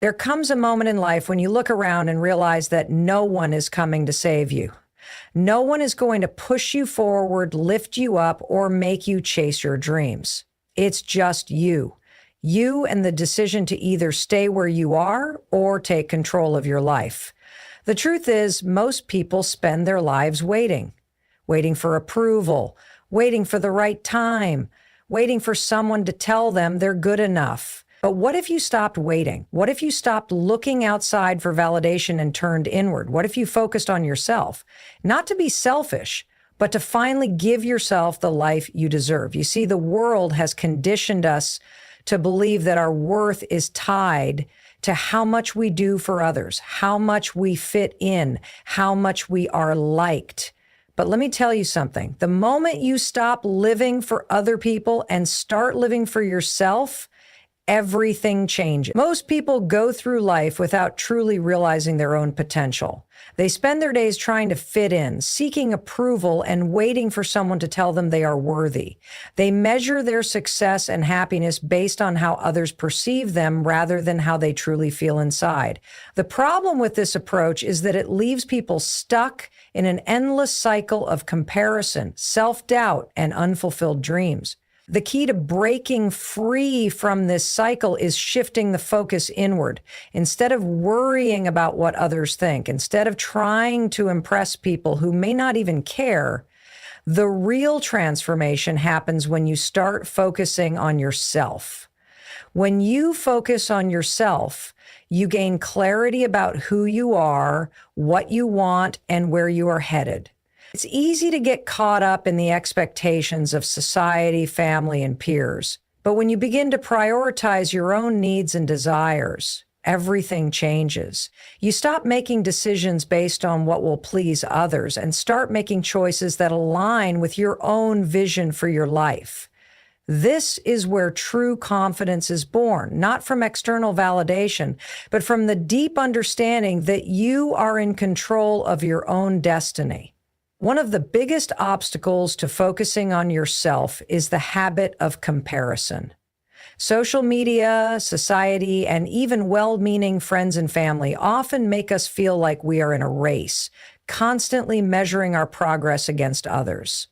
There comes a moment in life when you look around and realize that no one is coming to save you. No one is going to push you forward, lift you up, or make you chase your dreams. It's just you. You and the decision to either stay where you are or take control of your life. The truth is, most people spend their lives waiting for approval, waiting for the right time, waiting for someone to tell them they're good enough. But what if you stopped waiting? What if you stopped looking outside for validation and turned inward? What if you focused on yourself? Not to be selfish, but to finally give yourself the life you deserve. You see, the world has conditioned us to believe that our worth is tied to how much we do for others, how much we fit in, how much we are liked. But let me tell you something. The moment you stop living for other people and start living for yourself, everything changes. Most people go through life without truly realizing their own potential. They spend their days trying to fit in, seeking approval, and waiting for someone to tell them they are worthy. They measure their success and happiness based on how others perceive them rather than how they truly feel inside. The problem with this approach is that it leaves people stuck in an endless cycle of comparison, self-doubt, and unfulfilled dreams. The key to breaking free from this cycle is shifting the focus inward. Instead of worrying about what others think, instead of trying to impress people who may not even care, the real transformation happens when you start focusing on yourself. When you focus on yourself, you gain clarity about who you are, what you want, and where you are headed. It's easy to get caught up in the expectations of society, family, and peers. But when you begin to prioritize your own needs and desires, everything changes. You stop making decisions based on what will please others and start making choices that align with your own vision for your life. This is where true confidence is born, not from external validation, but from the deep understanding that you are in control of your own destiny. One of the biggest obstacles to focusing on yourself is the habit of comparison. Social media, society, and even well-meaning friends and family often make us feel like we are in a race, constantly measuring our progress against others.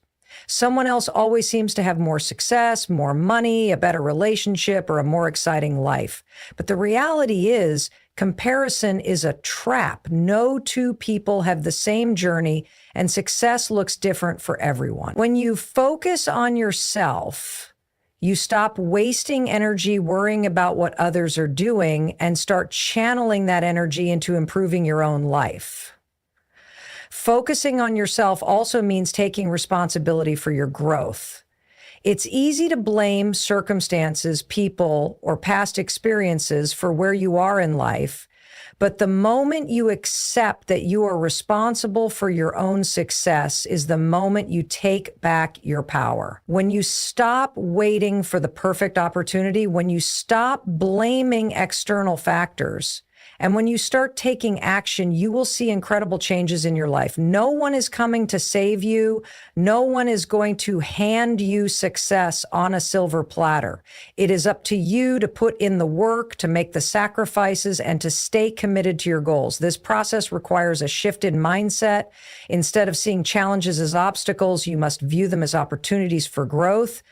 Someone else always seems to have more success, more money, a better relationship, or a more exciting life. But the reality is, comparison is a trap. No two people have the same journey, and success looks different for everyone. When you focus on yourself, you stop wasting energy worrying about what others are doing and start channeling that energy into improving your own life. Focusing on yourself also means taking responsibility for your growth. It's easy to blame circumstances, people, or past experiences for where you are in life, but the moment you accept that you are responsible for your own success is the moment you take back your power. When you stop waiting for the perfect opportunity, when you stop blaming external factors, and when you start taking action, you will see incredible changes in your life. No one is coming to save you. No one is going to hand you success on a silver platter. It is up to you to put in the work, to make the sacrifices, and to stay committed to your goals. This process requires a shifted mindset. Instead of seeing challenges as obstacles, you must view them as opportunities for growth.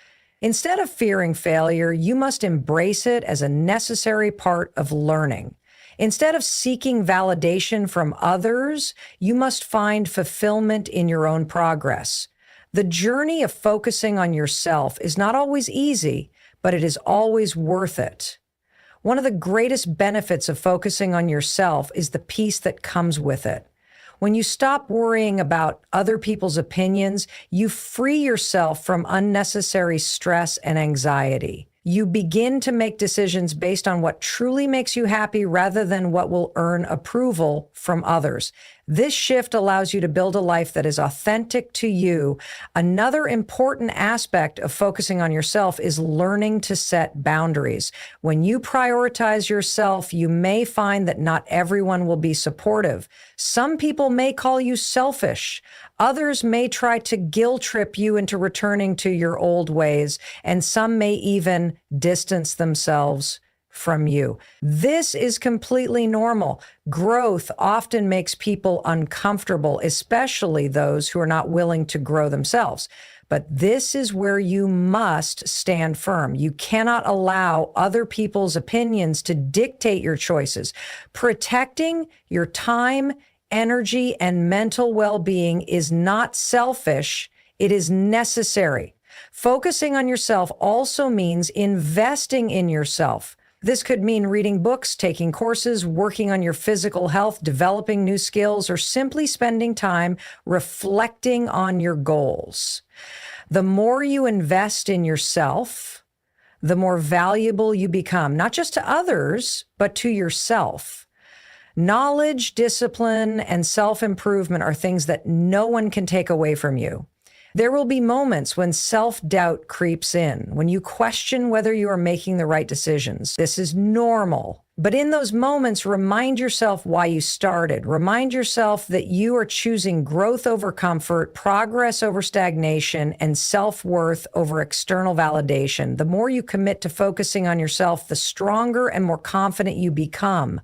Instead of fearing failure, you must embrace it as a necessary part of learning. Instead of seeking validation from others, you must find fulfillment in your own progress. The journey of focusing on yourself is not always easy, but it is always worth it. One of the greatest benefits of focusing on yourself is the peace that comes with it. When you stop worrying about other people's opinions, you free yourself from unnecessary stress and anxiety. You begin to make decisions based on what truly makes you happy rather than what will earn approval from others. This shift allows you to build a life that is authentic to you. Another important aspect of focusing on yourself is learning to set boundaries. When you prioritize yourself, you may find that not everyone will be supportive. Some people may call you selfish. Others may try to guilt trip you into returning to your old ways, and some may even distance themselves from you. This is completely normal. Growth often makes people uncomfortable, especially those who are not willing to grow themselves. But this is where you must stand firm. You cannot allow other people's opinions to dictate your choices. Protecting your time, energy, and mental well-being is not selfish. It is necessary. Focusing on yourself also means investing in yourself. This could mean reading books, taking courses, working on your physical health, developing new skills, or simply spending time reflecting on your goals. The more you invest in yourself, the more valuable you become, not just to others, but to yourself. Knowledge, discipline, and self-improvement are things that no one can take away from you. There will be moments when self-doubt creeps in, when you question whether you are making the right decisions. This is normal. But in those moments, remind yourself why you started. Remind yourself that you are choosing growth over comfort, progress over stagnation, and self-worth over external validation. The more you commit to focusing on yourself, the stronger and more confident you become.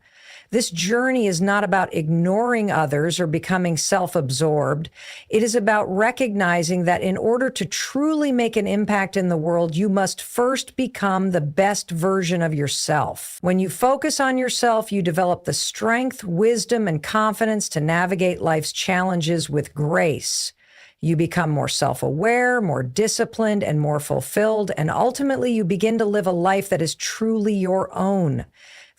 This journey is not about ignoring others or becoming self-absorbed. It is about recognizing that in order to truly make an impact in the world, you must first become the best version of yourself. When you focus on yourself, you develop the strength, wisdom, and confidence to navigate life's challenges with grace. You become more self-aware, more disciplined, and more fulfilled, and ultimately you begin to live a life that is truly your own.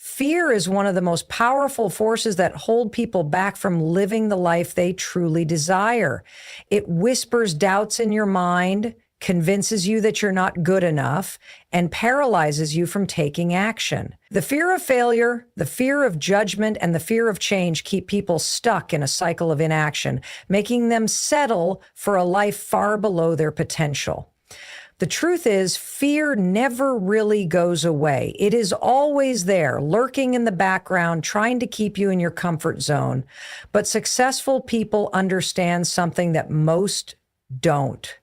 Fear is one of the most powerful forces that hold people back from living the life they truly desire. It whispers doubts in your mind, convinces you that you're not good enough, and paralyzes you from taking action. The fear of failure, the fear of judgment, and the fear of change keep people stuck in a cycle of inaction, making them settle for a life far below their potential. The truth is, fear never really goes away. It is always there, lurking in the background, trying to keep you in your comfort zone. But successful people understand something that most don't.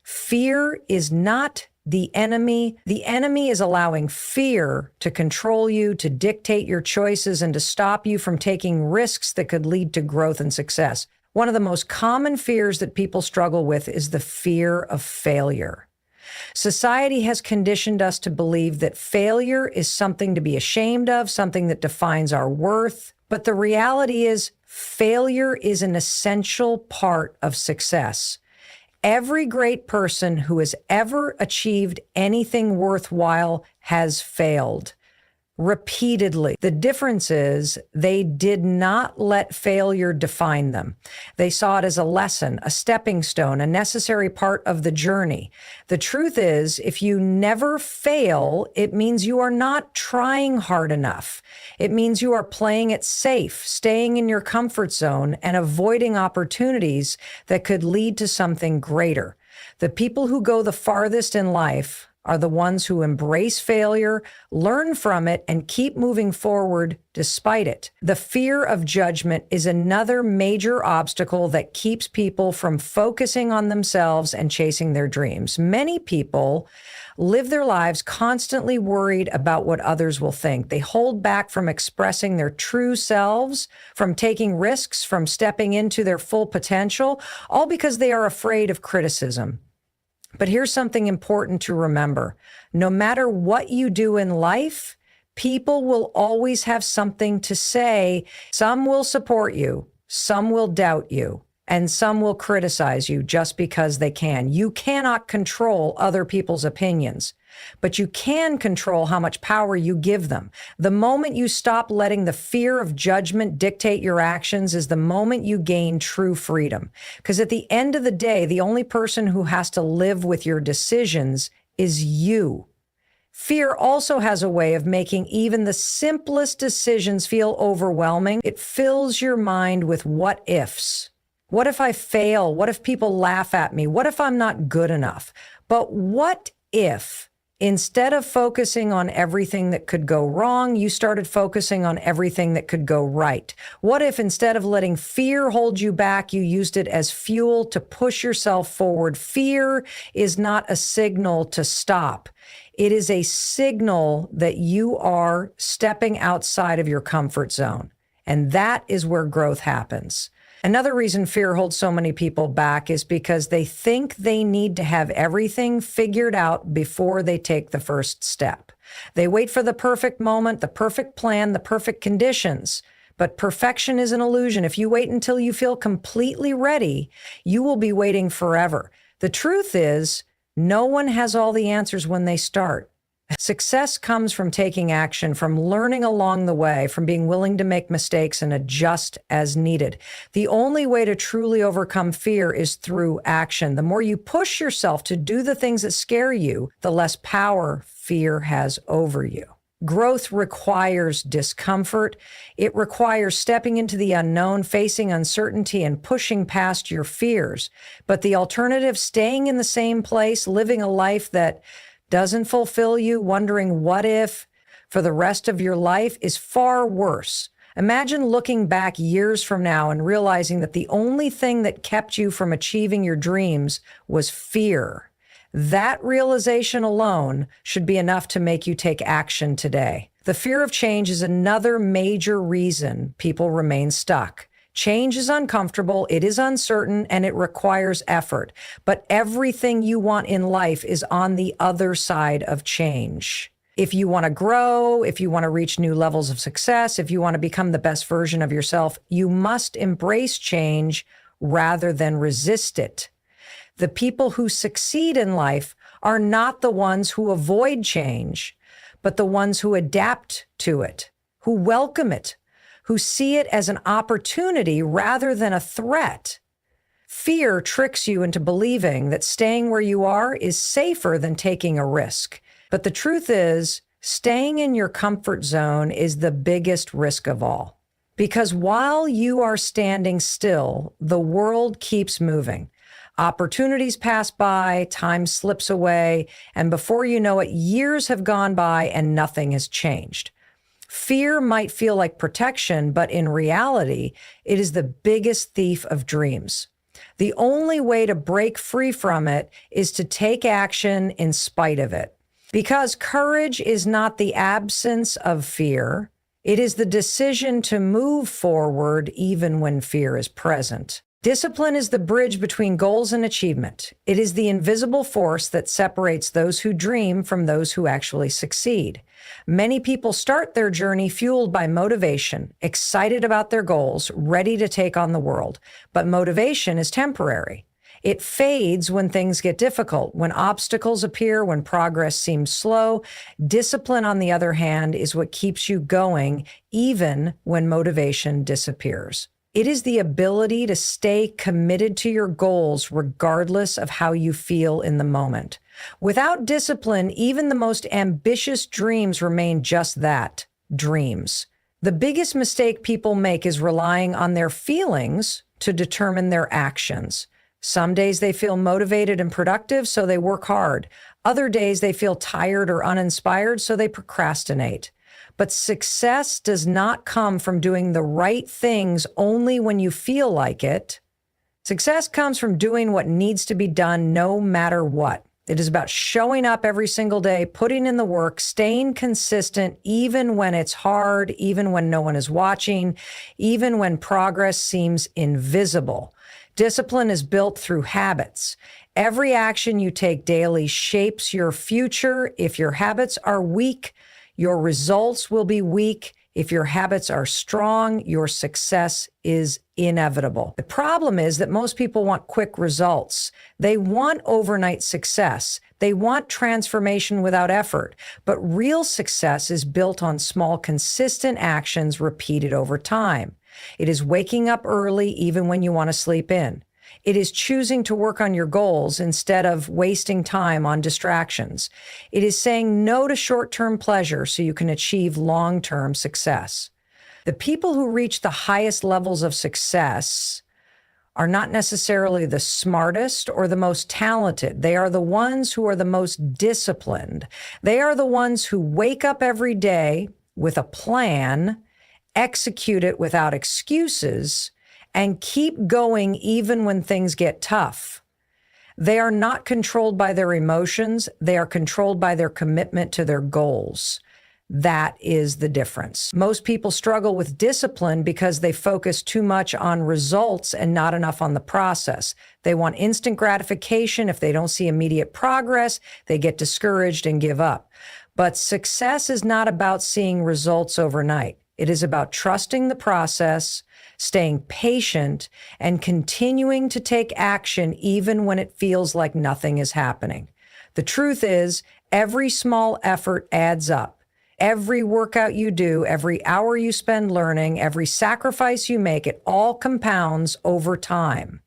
Fear is not the enemy. The enemy is allowing fear to control you, to dictate your choices, and to stop you from taking risks that could lead to growth and success. One of the most common fears that people struggle with is the fear of failure. Society has conditioned us to believe that failure is something to be ashamed of, something that defines our worth. But the reality is, failure is an essential part of success. Every great person who has ever achieved anything worthwhile has failed. Repeatedly. The difference is they did not let failure define them. They saw it as a lesson, a stepping stone, a necessary part of the journey. The truth is, if you never fail, it means you are not trying hard enough. It means you are playing it safe, staying in your comfort zone, and avoiding opportunities that could lead to something greater. The people who go the farthest in life are the ones who embrace failure, learn from it, and keep moving forward despite it. The fear of judgment is another major obstacle that keeps people from focusing on themselves and chasing their dreams. Many people live their lives constantly worried about what others will think. They hold back from expressing their true selves, from taking risks, from stepping into their full potential, all because they are afraid of criticism. But here's something important to remember. No matter what you do in life, people will always have something to say. Some will support you, some will doubt you, and some will criticize you just because they can. You cannot control other people's opinions, but you can control how much power you give them. The moment you stop letting the fear of judgment dictate your actions is the moment you gain true freedom. Because at the end of the day, the only person who has to live with your decisions is you. Fear also has a way of making even the simplest decisions feel overwhelming. It fills your mind with what ifs. What if I fail? What if people laugh at me? What if I'm not good enough? But what if Instead of focusing on everything that could go wrong, you started focusing on everything that could go right. What if instead of letting fear hold you back, you used it as fuel to push yourself forward? Fear is not a signal to stop. It is a signal that you are stepping outside of your comfort zone. And that is where growth happens. Another reason fear holds so many people back is because they think they need to have everything figured out before they take the first step. They wait for the perfect moment, the perfect plan, the perfect conditions. But perfection is an illusion. If you wait until you feel completely ready, you will be waiting forever. The truth is, no one has all the answers when they start. Success comes from taking action, from learning along the way, from being willing to make mistakes and adjust as needed. The only way to truly overcome fear is through action. The more you push yourself to do the things that scare you, the less power fear has over you. Growth requires discomfort. It requires stepping into the unknown, facing uncertainty, and pushing past your fears. But the alternative, staying in the same place, living a life that doesn't fulfill you, wondering what if for the rest of your life, is far worse. Imagine looking back years from now and realizing that the only thing that kept you from achieving your dreams was fear. That realization alone should be enough to make you take action today. The fear of change is another major reason people remain stuck. Change is uncomfortable, it is uncertain, and it requires effort. But everything you want in life is on the other side of change. If you want to grow, if you want to reach new levels of success, if you want to become the best version of yourself, you must embrace change rather than resist it. The people who succeed in life are not the ones who avoid change, but the ones who adapt to it, who welcome it, who see it as an opportunity rather than a threat. Fear tricks you into believing that staying where you are is safer than taking a risk. But the truth is, staying in your comfort zone is the biggest risk of all. Because while you are standing still, the world keeps moving. Opportunities pass by, time slips away, and before you know it, years have gone by and nothing has changed. Fear might feel like protection, but in reality, it is the biggest thief of dreams. The only way to break free from it is to take action in spite of it. Because courage is not the absence of fear, it is the decision to move forward even when fear is present. Discipline is the bridge between goals and achievement. It is the invisible force that separates those who dream from those who actually succeed. Many people start their journey fueled by motivation, excited about their goals, ready to take on the world. But motivation is temporary. It fades when things get difficult, when obstacles appear, when progress seems slow. Discipline, on the other hand, is what keeps you going, even when motivation disappears. It is the ability to stay committed to your goals regardless of how you feel in the moment. Without discipline, even the most ambitious dreams remain just that, dreams. The biggest mistake people make is relying on their feelings to determine their actions. Some days they feel motivated and productive, so they work hard. Other days they feel tired or uninspired, so they procrastinate. But success does not come from doing the right things only when you feel like it. Success comes from doing what needs to be done no matter what. It is about showing up every single day, putting in the work, staying consistent even when it's hard, even when no one is watching, even when progress seems invisible. Discipline is built through habits. Every action you take daily shapes your future. If your habits are weak, your results will be weak. If your habits are strong, your success is inevitable. The problem is that most people want quick results. They want overnight success. They want transformation without effort. But real success is built on small, consistent actions repeated over time. It is waking up early even when you want to sleep in. It is choosing to work on your goals instead of wasting time on distractions. It is saying no to short-term pleasure so you can achieve long-term success. The people who reach the highest levels of success are not necessarily the smartest or the most talented. They are the ones who are the most disciplined. They are the ones who wake up every day with a plan, execute it without excuses, and keep going even when things get tough. They are not controlled by their emotions. They are controlled by their commitment to their goals. That is the difference. Most people struggle with discipline because they focus too much on results and not enough on the process. They want instant gratification. If they don't see immediate progress, they get discouraged and give up. But success is not about seeing results overnight. It is about trusting the process, staying patient, and continuing to take action even when it feels like nothing is happening. The truth is, every small effort adds up. Every workout you do, every hour you spend learning, every sacrifice you make, it all compounds over time.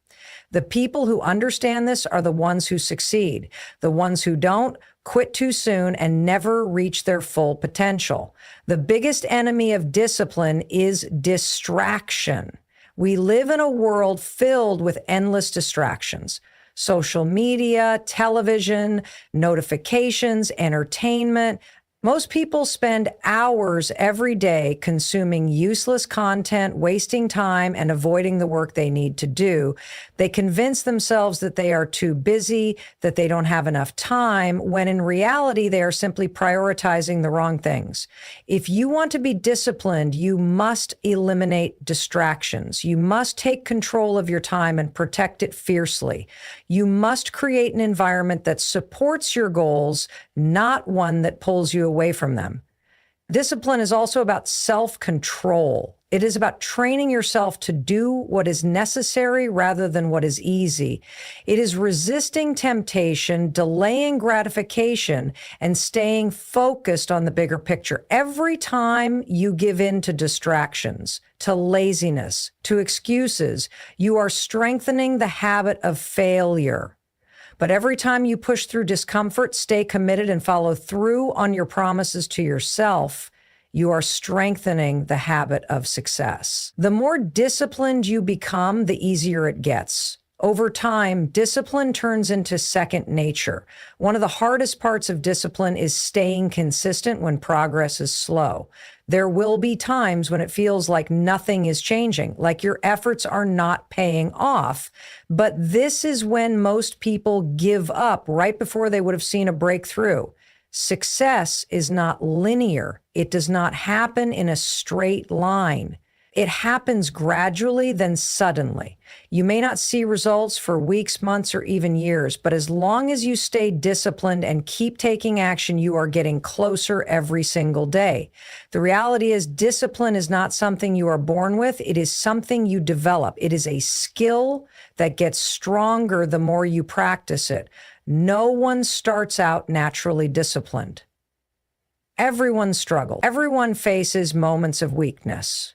The people who understand this are the ones who succeed. The ones who don't quit too soon and never reach their full potential. The biggest enemy of discipline is distraction. We live in a world filled with endless distractions. Social media, television, notifications, entertainment. Most people spend hours every day consuming useless content, wasting time, and avoiding the work they need to do. They convince themselves that they are too busy, that they don't have enough time, when in reality, they are simply prioritizing the wrong things. If you want to be disciplined, you must eliminate distractions. You must take control of your time and protect it fiercely. You must create an environment that supports your goals, not one that pulls you away from them. Discipline is also about self-control. It is about training yourself to do what is necessary rather than what is easy. It is resisting temptation, delaying gratification, and staying focused on the bigger picture. Every time you give in to distractions, to laziness, to excuses, you are strengthening the habit of failure. But every time you push through discomfort, stay committed, and follow through on your promises to yourself, you are strengthening the habit of success. The more disciplined you become, the easier it gets. Over time, discipline turns into second nature. One of the hardest parts of discipline is staying consistent when progress is slow. There will be times when it feels like nothing is changing, like your efforts are not paying off. But this is when most people give up right before they would have seen a breakthrough. Success is not linear. It does not happen in a straight line. It happens gradually, then suddenly. You may not see results for weeks, months, or even years, but as long as you stay disciplined and keep taking action, you are getting closer every single day. The reality is, discipline is not something you are born with. It is something you develop. It is a skill that gets stronger the more you practice it. No one starts out naturally disciplined. Everyone struggles. Everyone faces moments of weakness.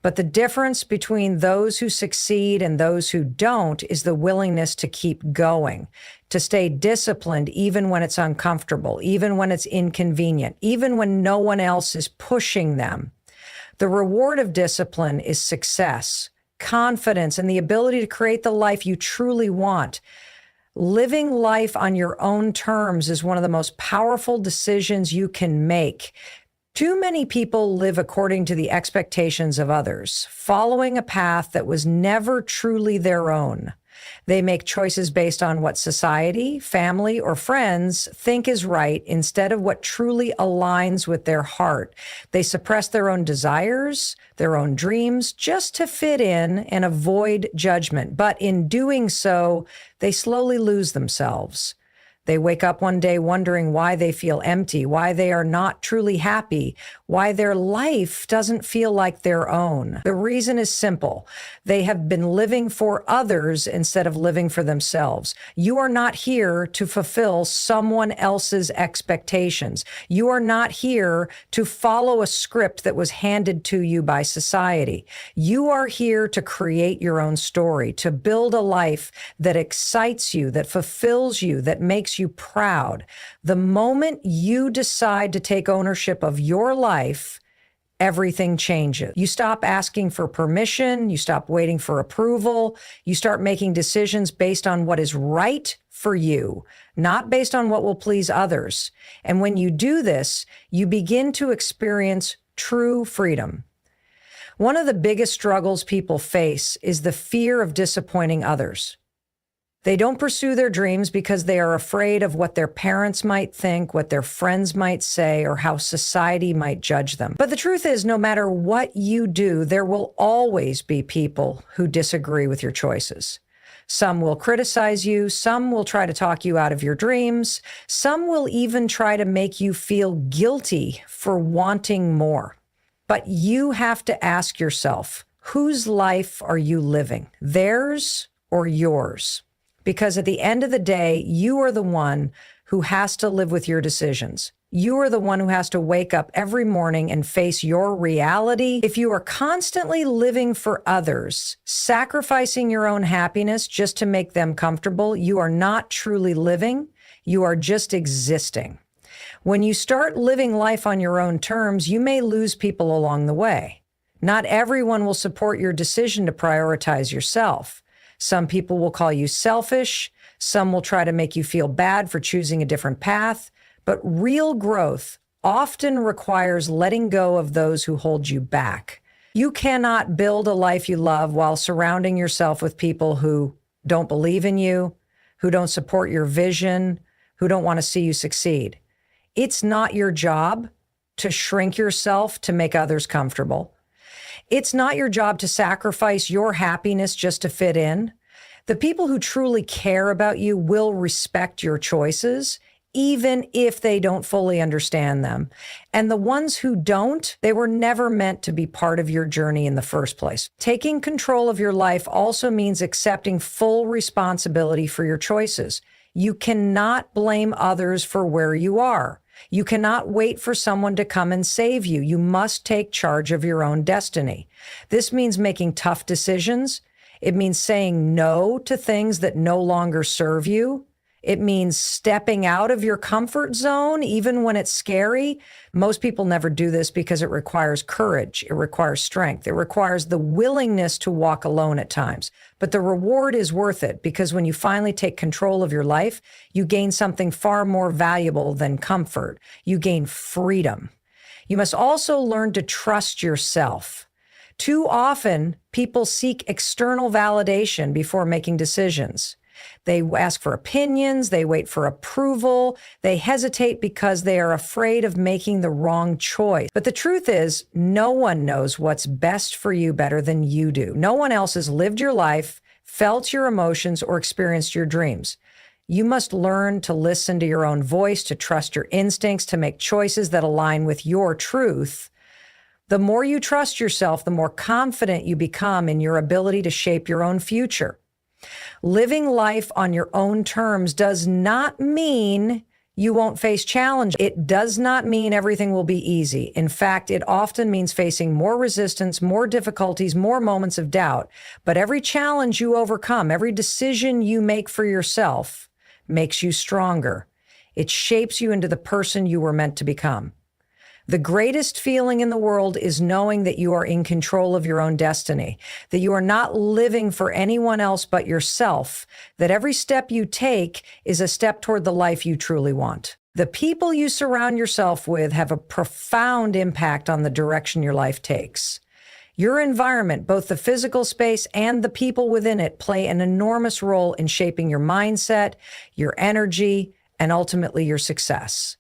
But the difference between those who succeed and those who don't is the willingness to keep going, to stay disciplined even when it's uncomfortable, even when it's inconvenient, even when no one else is pushing them. The reward of discipline is success, confidence, and the ability to create the life you truly want. Living life on your own terms is one of the most powerful decisions you can make. Too many people live according to the expectations of others, following a path that was never truly their own. They make choices based on what society, family, or friends think is right instead of what truly aligns with their heart. They suppress their own desires, their own dreams, just to fit in and avoid judgment. But in doing so, they slowly lose themselves. They wake up one day wondering why they feel empty, why they are not truly happy, why their life doesn't feel like their own. The reason is simple. They have been living for others instead of living for themselves. You are not here to fulfill someone else's expectations. You are not here to follow a script that was handed to you by society. You are here to create your own story, to build a life that excites you, that fulfills you, that makes you proud. The moment you decide to take ownership of your life, everything changes. You stop asking for permission, you stop waiting for approval, you start making decisions based on what is right for you, not based on what will please others. And when you do this, you begin to experience true freedom. One of the biggest struggles people face is the fear of disappointing others. They don't pursue their dreams because they are afraid of what their parents might think, what their friends might say, or how society might judge them. But the truth is, no matter what you do, there will always be people who disagree with your choices. Some will criticize you, some will try to talk you out of your dreams, some will even try to make you feel guilty for wanting more. But you have to ask yourself, whose life are you living? Theirs or yours? Because at the end of the day, you are the one who has to live with your decisions. You are the one who has to wake up every morning and face your reality. If you are constantly living for others, sacrificing your own happiness just to make them comfortable, you are not truly living. You are just existing. When you start living life on your own terms, you may lose people along the way. Not everyone will support your decision to prioritize yourself. Some people will call you selfish. Some will try to make you feel bad for choosing a different path. But real growth often requires letting go of those who hold you back. You cannot build a life you love while surrounding yourself with people who don't believe in you, who don't support your vision, who don't want to see you succeed. It's not your job to shrink yourself to make others comfortable. It's not your job to sacrifice your happiness just to fit in. The people who truly care about you will respect your choices, even if they don't fully understand them. And the ones who don't, they were never meant to be part of your journey in the first place. Taking control of your life also means accepting full responsibility for your choices. You cannot blame others for where you are. You cannot wait for someone to come and save you. You must take charge of your own destiny. This means making tough decisions. It means saying no to things that no longer serve you. It means stepping out of your comfort zone, even when it's scary. Most people never do this because it requires courage. It requires strength. It requires the willingness to walk alone at times. But the reward is worth it because when you finally take control of your life, you gain something far more valuable than comfort. You gain freedom. You must also learn to trust yourself. Too often, people seek external validation before making decisions. They ask for opinions, they wait for approval, they hesitate because they are afraid of making the wrong choice. But the truth is, no one knows what's best for you better than you do. No one else has lived your life, felt your emotions, or experienced your dreams. You must learn to listen to your own voice, to trust your instincts, to make choices that align with your truth. The more you trust yourself, the more confident you become in your ability to shape your own future. Living life on your own terms does not mean you won't face challenge. It does not mean everything will be easy. In fact, it often means facing more resistance, more difficulties, more moments of doubt. But every challenge you overcome, every decision you make for yourself makes you stronger. It shapes you into the person you were meant to become. The greatest feeling in the world is knowing that you are in control of your own destiny, that you are not living for anyone else but yourself, that every step you take is a step toward the life you truly want. The people you surround yourself with have a profound impact on the direction your life takes. Your environment, both the physical space and the people within it, play an enormous role in shaping your mindset, your energy, and ultimately your success.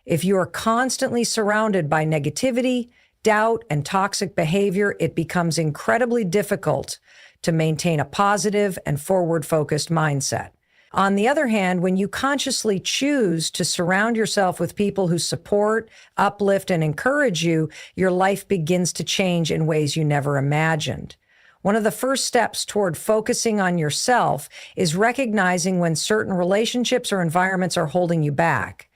If you are constantly surrounded by negativity, doubt, and toxic behavior, it becomes incredibly difficult to maintain a positive and forward-focused mindset. On the other hand, when you consciously choose to surround yourself with people who support, uplift, and encourage you, your life begins to change in ways you never imagined. One of the first steps toward focusing on yourself is recognizing when certain relationships or environments are holding you back.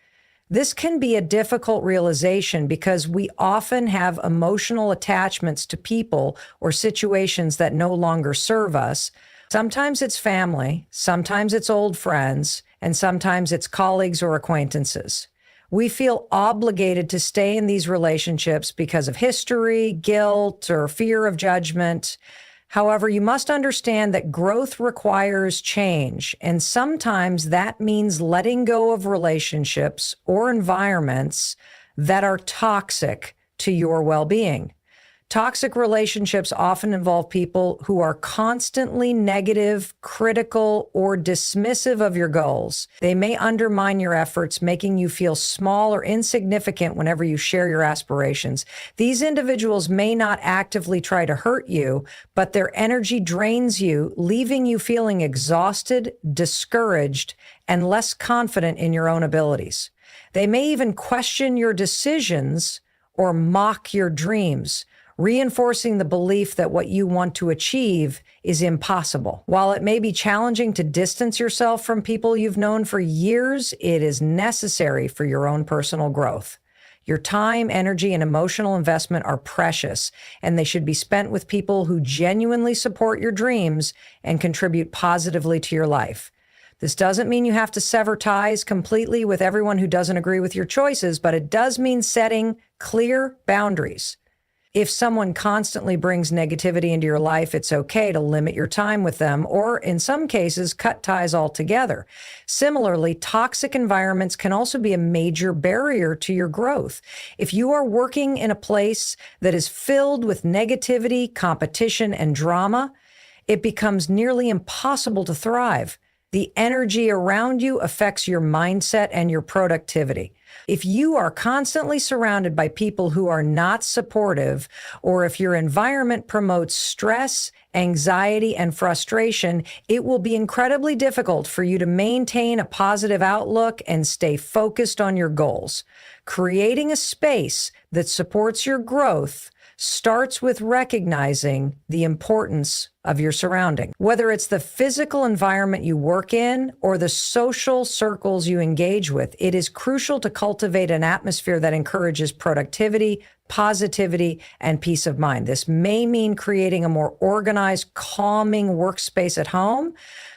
This can be a difficult realization because we often have emotional attachments to people or situations that no longer serve us. Sometimes it's family, sometimes it's old friends, and sometimes it's colleagues or acquaintances. We feel obligated to stay in these relationships because of history, guilt, or fear of judgment. However, you must understand that growth requires change, and sometimes that means letting go of relationships or environments that are toxic to your well-being. Toxic relationships often involve people who are constantly negative, critical, or dismissive of your goals. They may undermine your efforts, making you feel small or insignificant whenever you share your aspirations. These individuals may not actively try to hurt you, but their energy drains you, leaving you feeling exhausted, discouraged, and less confident in your own abilities. They may even question your decisions or mock your dreams, reinforcing the belief that what you want to achieve is impossible. While it may be challenging to distance yourself from people you've known for years, it is necessary for your own personal growth. Your time, energy, and emotional investment are precious, and they should be spent with people who genuinely support your dreams and contribute positively to your life. This doesn't mean you have to sever ties completely with everyone who doesn't agree with your choices, but it does mean setting clear boundaries. If someone constantly brings negativity into your life, it's okay to limit your time with them, or in some cases, cut ties altogether. Similarly, toxic environments can also be a major barrier to your growth. If you are working in a place that is filled with negativity, competition, and drama, it becomes nearly impossible to thrive. The energy around you affects your mindset and your productivity. If you are constantly surrounded by people who are not supportive, or if your environment promotes stress, anxiety, and frustration, it will be incredibly difficult for you to maintain a positive outlook and stay focused on your goals. Creating a space that supports your growth starts with recognizing the importance of your surrounding. Whether it's the physical environment you work in or the social circles you engage with, it is crucial to cultivate an atmosphere that encourages productivity, positivity, and peace of mind. This may mean creating a more organized, calming workspace at home,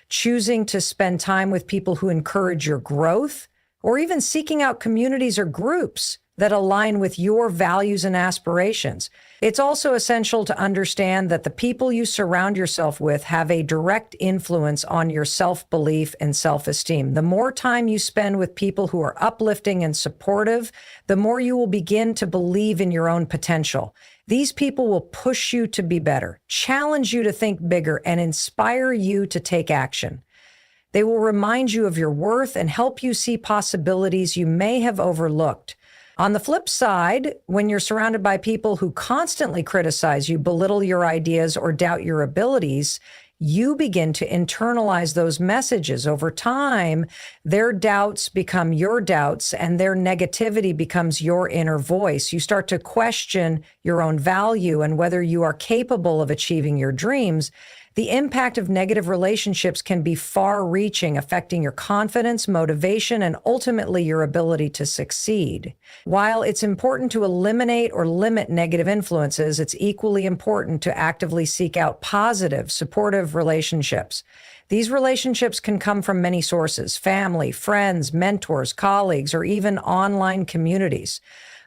choosing to spend time with people who encourage your growth, or even seeking out communities or groups that align with your values and aspirations. It's also essential to understand that the people you surround yourself with have a direct influence on your self-belief and self-esteem. The more time you spend with people who are uplifting and supportive, the more you will begin to believe in your own potential. These people will push you to be better, challenge you to think bigger, and inspire you to take action. They will remind you of your worth and help you see possibilities you may have overlooked. On the flip side, when you're surrounded by people who constantly criticize you, belittle your ideas, or doubt your abilities, you begin to internalize those messages. Over time, their doubts become your doubts, and their negativity becomes your inner voice. You start to question your own value and whether you are capable of achieving your dreams. The impact of negative relationships can be far-reaching, affecting your confidence, motivation, and ultimately your ability to succeed. While it's important to eliminate or limit negative influences, it's equally important to actively seek out positive, supportive relationships. These relationships can come from many sources: family, friends, mentors, colleagues, or even online communities.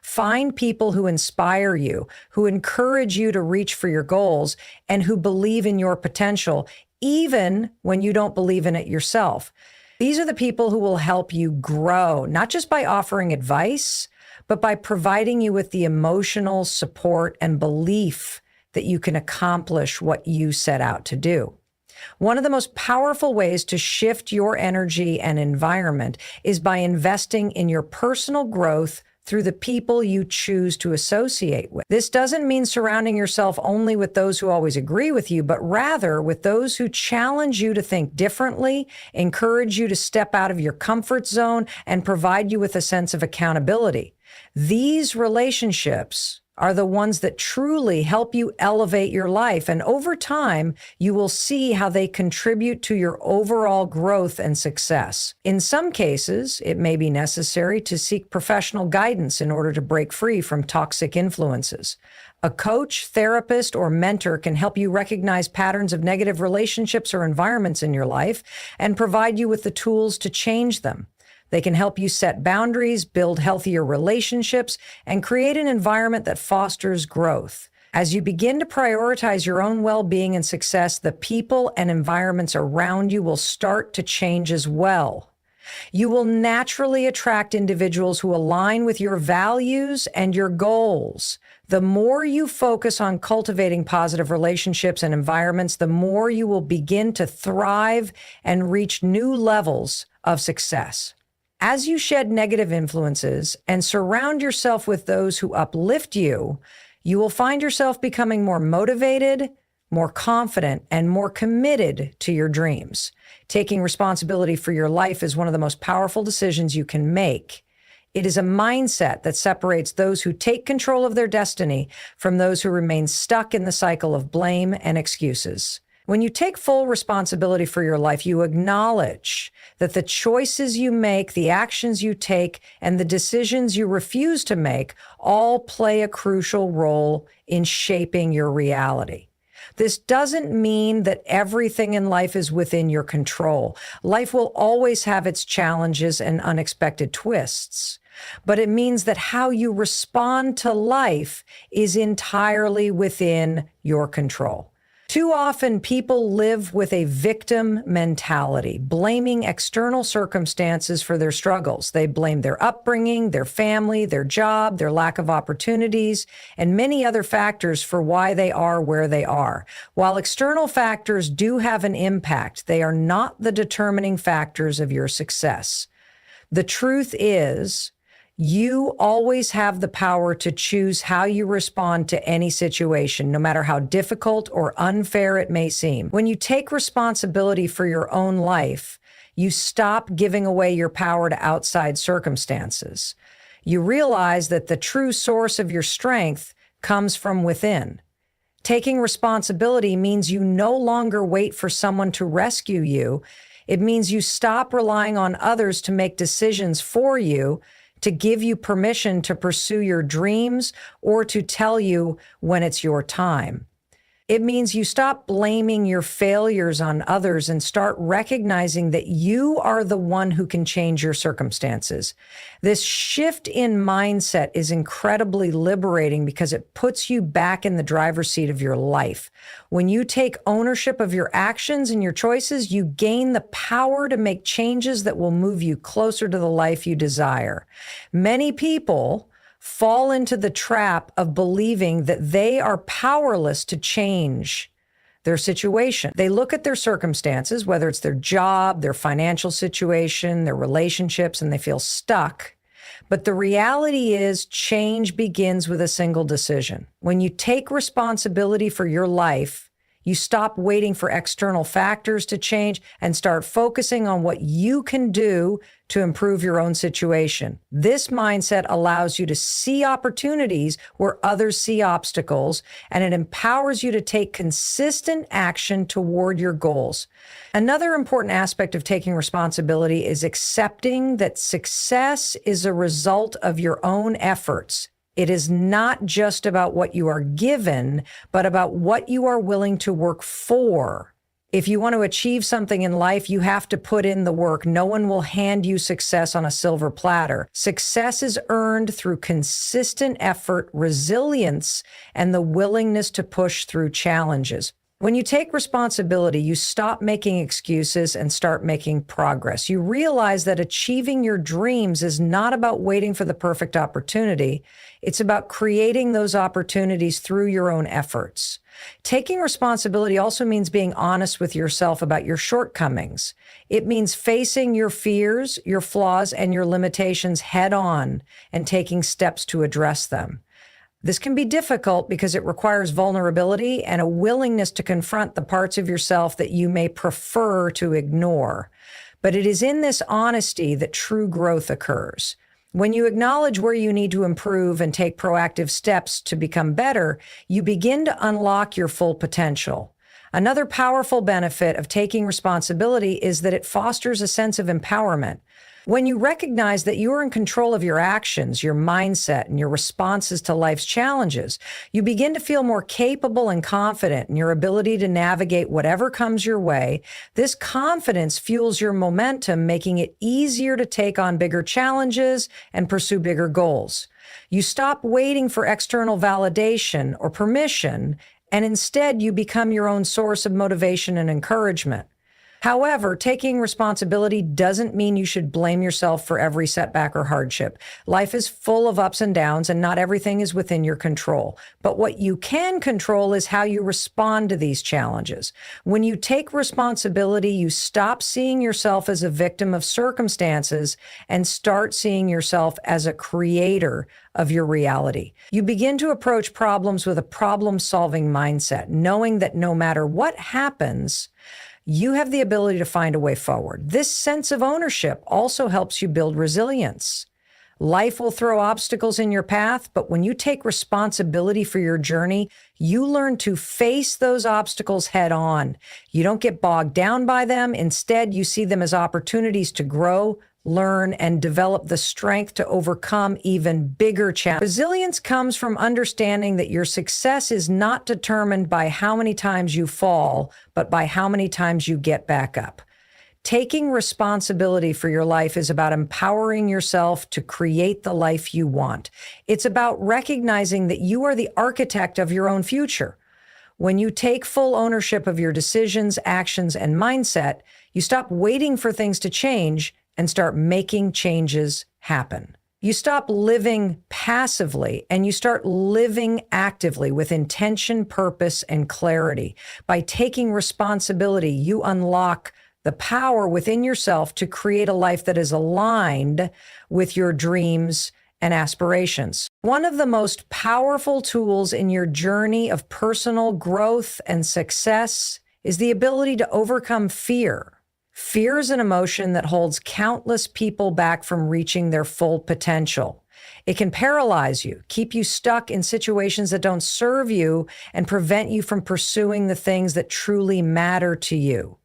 Find people who inspire you, who encourage you to reach for your goals, and who believe in your potential, even when you don't believe in it yourself. These are the people who will help you grow, not just by offering advice, but by providing you with the emotional support and belief that you can accomplish what you set out to do. One of the most powerful ways to shift your energy and environment is by investing in your personal growth through the people you choose to associate with. This doesn't mean surrounding yourself only with those who always agree with you, but rather with those who challenge you to think differently, encourage you to step out of your comfort zone, and provide you with a sense of accountability. These relationships are the ones that truly help you elevate your life, and over time, you will see how they contribute to your overall growth and success. In some cases, it may be necessary to seek professional guidance in order to break free from toxic influences. A coach, therapist, or mentor can help you recognize patterns of negative relationships or environments in your life and provide you with the tools to change them. They can help you set boundaries, build healthier relationships, and create an environment that fosters growth. As you begin to prioritize your own well-being and success, the people and environments around you will start to change as well. You will naturally attract individuals who align with your values and your goals. The more you focus on cultivating positive relationships and environments, the more you will begin to thrive and reach new levels of success. As you shed negative influences and surround yourself with those who uplift you, you will find yourself becoming more motivated, more confident, and more committed to your dreams. Taking responsibility for your life is one of the most powerful decisions you can make. It is a mindset that separates those who take control of their destiny from those who remain stuck in the cycle of blame and excuses. When you take full responsibility for your life, you acknowledge that the choices you make, the actions you take, and the decisions you refuse to make all play a crucial role in shaping your reality. This doesn't mean that everything in life is within your control. Life will always have its challenges and unexpected twists, but it means that how you respond to life is entirely within your control. Too often, people live with a victim mentality, blaming external circumstances for their struggles. They blame their upbringing, their family, their job, their lack of opportunities, and many other factors for why they are where they are. While external factors do have an impact, they are not the determining factors of your success. The truth is, you always have the power to choose how you respond to any situation, no matter how difficult or unfair it may seem. When you take responsibility for your own life, you stop giving away your power to outside circumstances. You realize that the true source of your strength comes from within. Taking responsibility means you no longer wait for someone to rescue you. It means you stop relying on others to make decisions for you, to give you permission to pursue your dreams, or to tell you when it's your time. It means you stop blaming your failures on others and start recognizing that you are the one who can change your circumstances. This shift in mindset is incredibly liberating because it puts you back in the driver's seat of your life. When you take ownership of your actions and your choices, you gain the power to make changes that will move you closer to the life you desire. Many people fall into the trap of believing that they are powerless to change their situation. They look at their circumstances, whether it's their job, their financial situation, their relationships, and they feel stuck. But the reality is, change begins with a single decision. When you take responsibility for your life, you stop waiting for external factors to change and start focusing on what you can do to improve your own situation. This mindset allows you to see opportunities where others see obstacles, and it empowers you to take consistent action toward your goals. Another important aspect of taking responsibility is accepting that success is a result of your own efforts. It is not just about what you are given, but about what you are willing to work for. If you want to achieve something in life, you have to put in the work. No one will hand you success on a silver platter. Success is earned through consistent effort, resilience, and the willingness to push through challenges. When you take responsibility, you stop making excuses and start making progress. You realize that achieving your dreams is not about waiting for the perfect opportunity. It's about creating those opportunities through your own efforts. Taking responsibility also means being honest with yourself about your shortcomings. It means facing your fears, your flaws, and your limitations head on and taking steps to address them. This can be difficult because it requires vulnerability and a willingness to confront the parts of yourself that you may prefer to ignore. But it is in this honesty that true growth occurs. When you acknowledge where you need to improve and take proactive steps to become better, you begin to unlock your full potential. Another powerful benefit of taking responsibility is that it fosters a sense of empowerment. When you recognize that you are in control of your actions, your mindset, and your responses to life's challenges, you begin to feel more capable and confident in your ability to navigate whatever comes your way. This confidence fuels your momentum, making it easier to take on bigger challenges and pursue bigger goals. You stop waiting for external validation or permission, and instead you become your own source of motivation and encouragement. However, taking responsibility doesn't mean you should blame yourself for every setback or hardship. Life is full of ups and downs, and not everything is within your control. But what you can control is how you respond to these challenges. When you take responsibility, you stop seeing yourself as a victim of circumstances and start seeing yourself as a creator of your reality. You begin to approach problems with a problem-solving mindset, knowing that no matter what happens, you have the ability to find a way forward. This sense of ownership also helps you build resilience. Life will throw obstacles in your path, but when you take responsibility for your journey, you learn to face those obstacles head on. You don't get bogged down by them. Instead, you see them as opportunities to grow, learn, and develop the strength to overcome even bigger challenges. Resilience comes from understanding that your success is not determined by how many times you fall, but by how many times you get back up. Taking responsibility for your life is about empowering yourself to create the life you want. It's about recognizing that you are the architect of your own future. When you take full ownership of your decisions, actions, and mindset, you stop waiting for things to change and start making changes happen. You stop living passively and you start living actively with intention, purpose, and clarity. By taking responsibility, you unlock the power within yourself to create a life that is aligned with your dreams and aspirations. One of the most powerful tools in your journey of personal growth and success is the ability to overcome fear. Fear is an emotion that holds countless people back from reaching their full potential. It can paralyze you, keep you stuck in situations that don't serve you, and prevent you from pursuing the things that truly matter to you.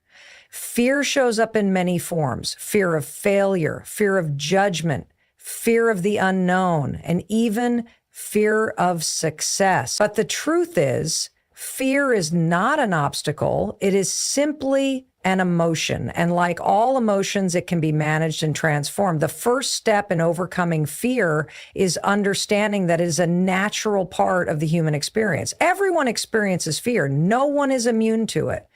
Fear shows up in many forms: fear of failure, fear of judgment, fear of the unknown, and even fear of success. But the truth is, fear is not an obstacle. It is simply an emotion. And like all emotions, it can be managed and transformed. The first step in overcoming fear is understanding that it is a natural part of the human experience. Everyone experiences fear. No one is immune to it.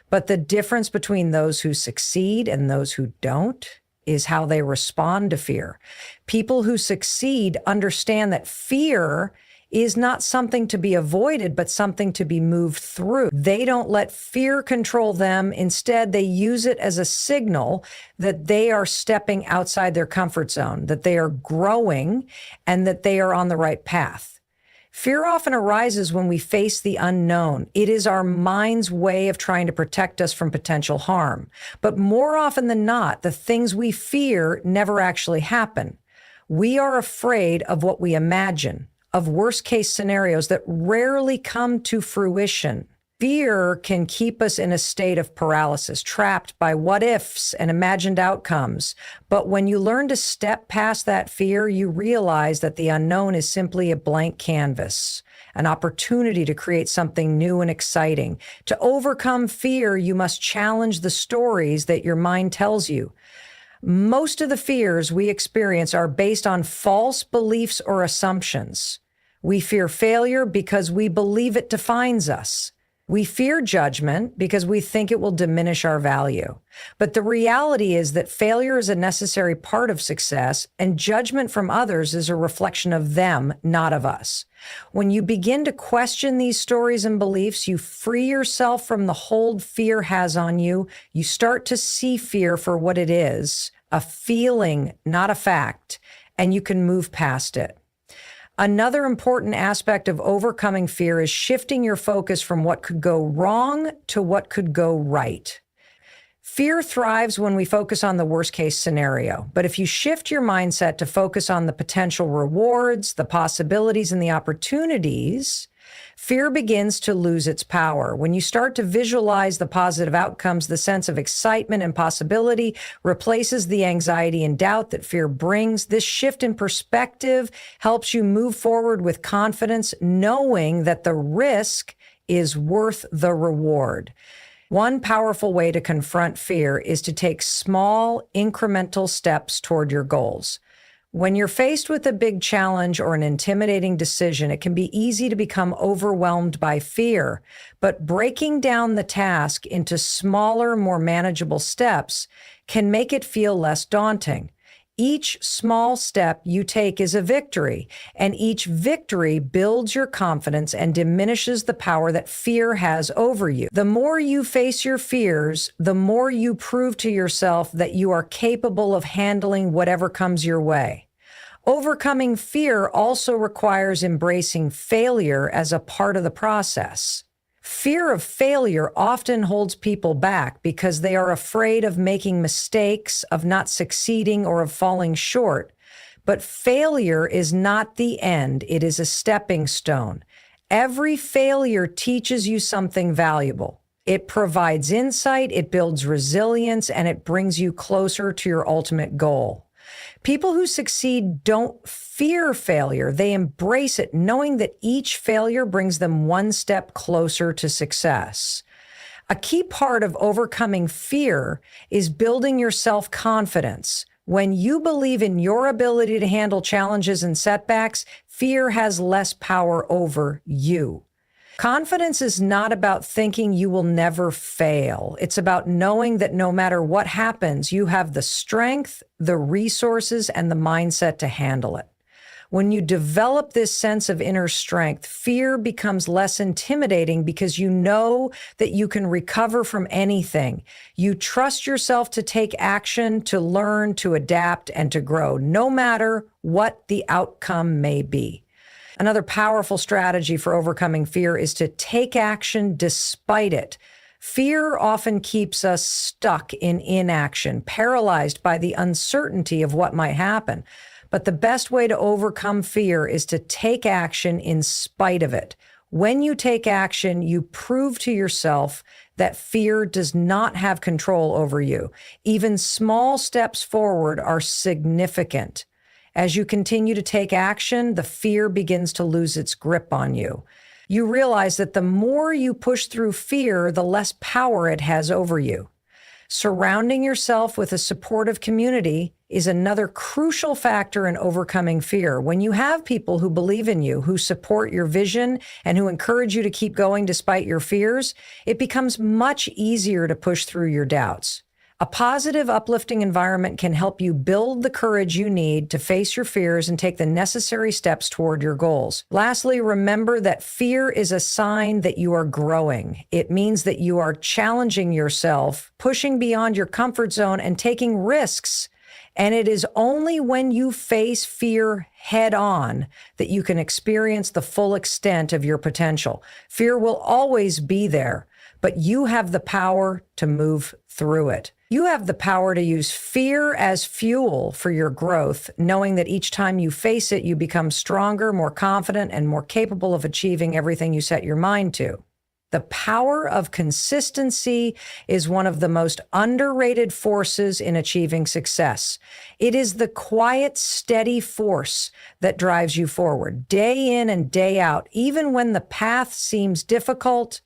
But the difference between those who succeed and those who don't is how they respond to fear. People who succeed understand that fear is not something to be avoided, but something to be moved through. They don't let fear control them. Instead, they use it as a signal that they are stepping outside their comfort zone, that they are growing, and that they are on the right path. Fear often arises when we face the unknown. It is our mind's way of trying to protect us from potential harm. But more often than not, the things we fear never actually happen. We are afraid of what we imagine, of worst-case scenarios that rarely come to fruition. Fear can keep us in a state of paralysis, trapped by what-ifs and imagined outcomes. But when you learn to step past that fear, you realize that the unknown is simply a blank canvas, an opportunity to create something new and exciting. To overcome fear, you must challenge the stories that your mind tells you. Most of the fears we experience are based on false beliefs or assumptions. We fear failure because we believe it defines us. We fear judgment because we think it will diminish our value. But the reality is that failure is a necessary part of success, and judgment from others is a reflection of them, not of us. When you begin to question these stories and beliefs, you free yourself from the hold fear has on you. You start to see fear for what it is, a feeling, not a fact, and you can move past it. Another important aspect of overcoming fear is shifting your focus from what could go wrong to what could go right. Fear thrives when we focus on the worst-case scenario. But if you shift your mindset to focus on the potential rewards, the possibilities, and the opportunities, Fear begins to lose its power. When you start to visualize the positive outcomes, the sense of excitement and possibility replaces the anxiety and doubt that fear brings. This shift in perspective helps you move forward with confidence, knowing that the risk is worth the reward. One powerful way to confront fear is to take small, incremental steps toward your goals. When you're faced with a big challenge or an intimidating decision, it can be easy to become overwhelmed by fear, but breaking down the task into smaller, more manageable steps can make it feel less daunting. Each small step you take is a victory, and each victory builds your confidence and diminishes the power that fear has over you. The more you face your fears, the more you prove to yourself that you are capable of handling whatever comes your way. Overcoming fear also requires embracing failure as a part of the process. Fear of failure often holds people back because they are afraid of making mistakes, of not succeeding, or of falling short. But failure is not the end. It is a stepping stone. Every failure teaches you something valuable. It provides insight, it builds resilience, and it brings you closer to your ultimate goal. People who succeed don't fear failure. They embrace it, knowing that each failure brings them one step closer to success. A key part of overcoming fear is building your self-confidence. When you believe in your ability to handle challenges and setbacks, fear has less power over you. Confidence is not about thinking you will never fail. It's about knowing that no matter what happens, you have the strength, the resources, and the mindset to handle it. When you develop this sense of inner strength, fear becomes less intimidating because you know that you can recover from anything. You trust yourself to take action, to learn, to adapt, and to grow, no matter what the outcome may be. Another powerful strategy for overcoming fear is to take action despite it. Fear often keeps us stuck in inaction, paralyzed by the uncertainty of what might happen. But the best way to overcome fear is to take action in spite of it. When you take action, you prove to yourself that fear does not have control over you. Even small steps forward are significant. As you continue to take action, the fear begins to lose its grip on you. You realize that the more you push through fear, the less power it has over you. Surrounding yourself with a supportive community is another crucial factor in overcoming fear. When you have people who believe in you, who support your vision, and who encourage you to keep going despite your fears, it becomes much easier to push through your doubts. A positive, uplifting environment can help you build the courage you need to face your fears and take the necessary steps toward your goals. Lastly, remember that fear is a sign that you are growing. It means that you are challenging yourself, pushing beyond your comfort zone, and taking risks. And it is only when you face fear head on that you can experience the full extent of your potential. Fear will always be there, but you have the power to move through it. You have the power to use fear as fuel for your growth, knowing that each time you face it, you become stronger, more confident, and more capable of achieving everything you set your mind to. The power of consistency is one of the most underrated forces in achieving success. It is the quiet, steady force that drives you forward, day in and day out. Even when the path seems difficult,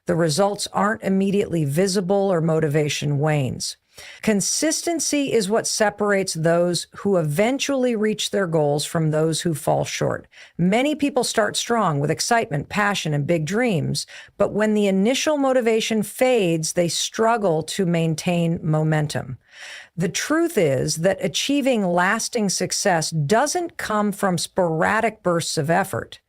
the results aren't immediately visible or motivation wanes. Consistency is what separates those who eventually reach their goals from those who fall short. Many people start strong with excitement, passion, and big dreams, but when the initial motivation fades, they struggle to maintain momentum. The truth is that achieving lasting success doesn't come from sporadic bursts of effort.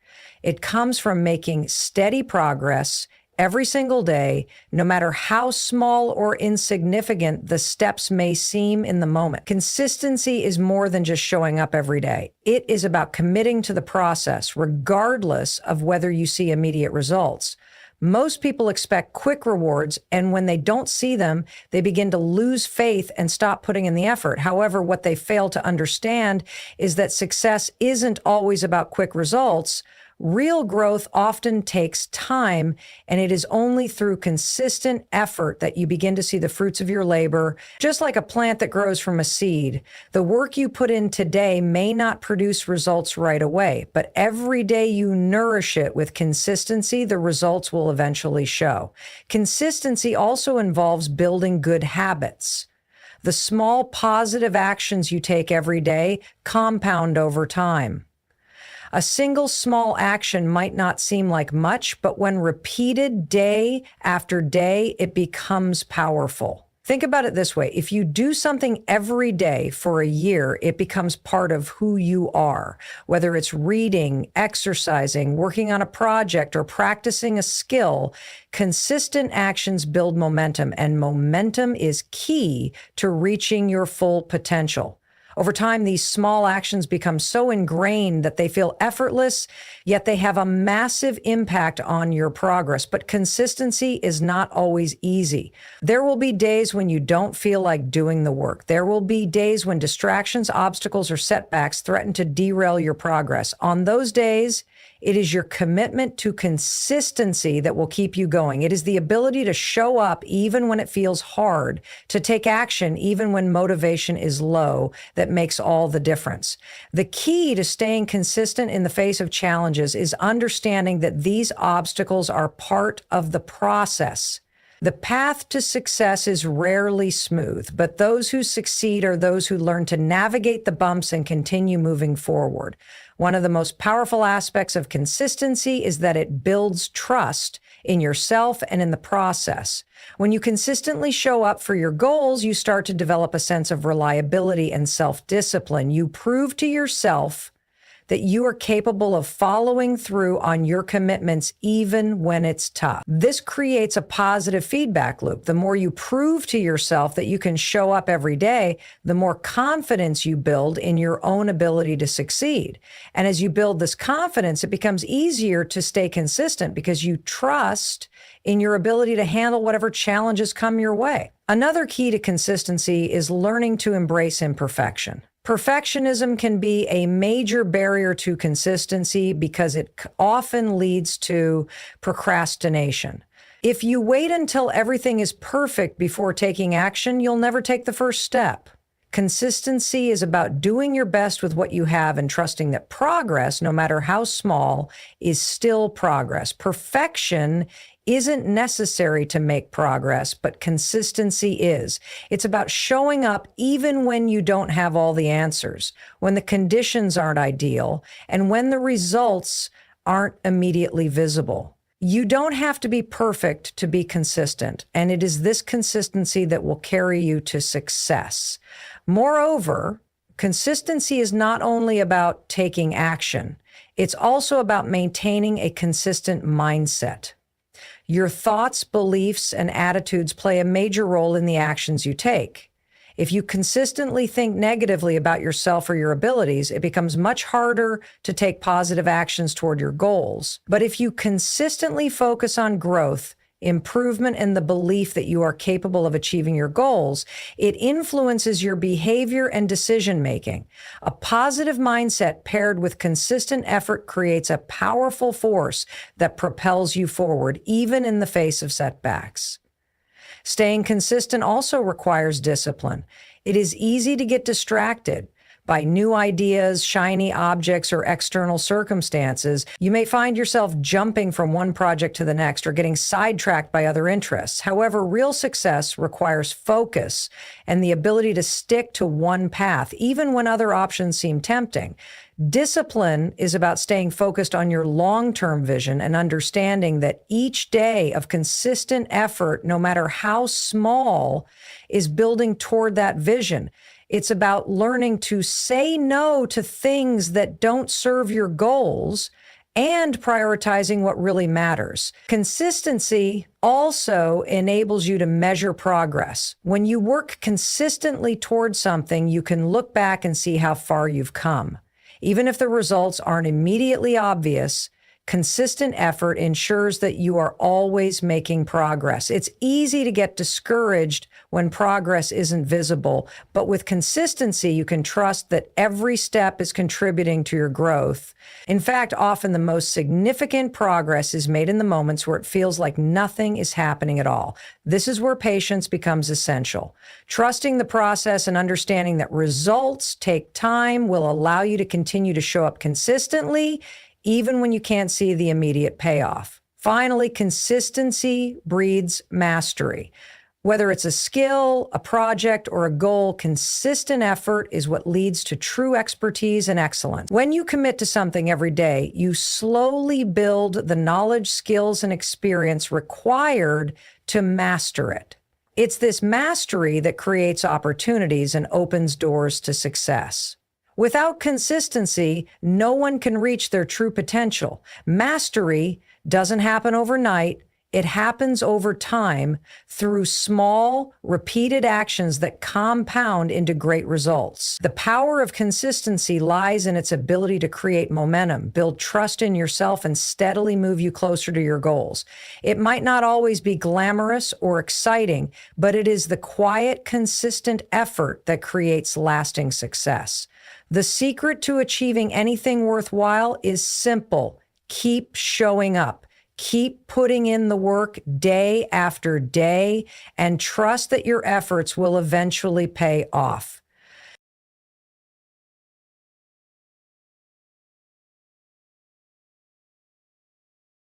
It comes from making steady progress every single day, no matter how small or insignificant the steps may seem in the moment. Consistency is more than just showing up every day. It is about committing to the process, regardless of whether you see immediate results. Most people expect quick rewards, and when they don't see them, they begin to lose faith and stop putting in the effort. However, what they fail to understand is that success isn't always about quick results. Real growth often takes time, and it is only through consistent effort that you begin to see the fruits of your labor. Just like a plant that grows from a seed, the work you put in today may not produce results right away, but every day you nourish it with consistency, the results will eventually show. Consistency also involves building good habits. The small positive actions you take every day compound over time. A single small action might not seem like much, but when repeated day after day, it becomes powerful. Think about it this way. If you do something every day for a year, it becomes part of who you are. Whether it's reading, exercising, working on a project, or practicing a skill, consistent actions build momentum, and momentum is key to reaching your full potential. Over time, these small actions become so ingrained that they feel effortless, yet they have a massive impact on your progress. But consistency is not always easy. There will be days when you don't feel like doing the work. There will be days when distractions, obstacles, or setbacks threaten to derail your progress. On those days, it is your commitment to consistency that will keep you going. It is the ability to show up even when it feels hard, to take action even when motivation is low, that makes all the difference. The key to staying consistent in the face of challenges is understanding that these obstacles are part of the process. The path to success is rarely smooth, but those who succeed are those who learn to navigate the bumps and continue moving forward. One of the most powerful aspects of consistency is that it builds trust in yourself and in the process. When you consistently show up for your goals, you start to develop a sense of reliability and self-discipline. You prove to yourself that you are capable of following through on your commitments even when it's tough. This creates a positive feedback loop. The more you prove to yourself that you can show up every day, the more confidence you build in your own ability to succeed. And as you build this confidence, it becomes easier to stay consistent because you trust in your ability to handle whatever challenges come your way. Another key to consistency is learning to embrace imperfection. Perfectionism can be a major barrier to consistency because it often leads to procrastination. If you wait until everything is perfect before taking action, you'll never take the first step. Consistency is about doing your best with what you have and trusting that progress, no matter how small, is still progress. Perfection isn't necessary to make progress, but consistency is. It's about showing up even when you don't have all the answers, when the conditions aren't ideal, and when the results aren't immediately visible. You don't have to be perfect to be consistent, and it is this consistency that will carry you to success. Moreover, consistency is not only about taking action, it's also about maintaining a consistent mindset. Your thoughts, beliefs, and attitudes play a major role in the actions you take. If you consistently think negatively about yourself or your abilities, it becomes much harder to take positive actions toward your goals. But if you consistently focus on growth, improvement, and the belief that you are capable of achieving your goals, it influences your behavior and decision-making. A positive mindset paired with consistent effort creates a powerful force that propels you forward, even in the face of setbacks. Staying consistent also requires discipline. It is easy to get distracted by new ideas, shiny objects, or external circumstances. You may find yourself jumping from one project to the next or getting sidetracked by other interests. However, real success requires focus and the ability to stick to one path, even when other options seem tempting. Discipline is about staying focused on your long-term vision and understanding that each day of consistent effort, no matter how small, is building toward that vision. It's about learning to say no to things that don't serve your goals and prioritizing what really matters. Consistency also enables you to measure progress. When you work consistently towards something, you can look back and see how far you've come. Even if the results aren't immediately obvious, Consistent effort ensures that you are always making progress. It's easy to get discouraged when progress isn't visible, but with consistency, you can trust that every step is contributing to your growth. In fact, often the most significant progress is made in the moments where it feels like nothing is happening at all. This is where patience becomes essential. Trusting the process and understanding that results take time will allow you to continue to show up consistently, even when you can't see the immediate payoff. Finally, consistency breeds mastery. Whether it's a skill, a project, or a goal, consistent effort is what leads to true expertise and excellence. When you commit to something every day, you slowly build the knowledge, skills, and experience required to master it. It's this mastery that creates opportunities and opens doors to success. Without consistency, no one can reach their true potential. Mastery doesn't happen overnight. It happens over time through small, repeated actions that compound into great results. The power of consistency lies in its ability to create momentum, build trust in yourself, and steadily move you closer to your goals. It might not always be glamorous or exciting, but it is the quiet, consistent effort that creates lasting success. The secret to achieving anything worthwhile is simple. Keep showing up. Keep putting in the work day after day and trust that your efforts will eventually pay off.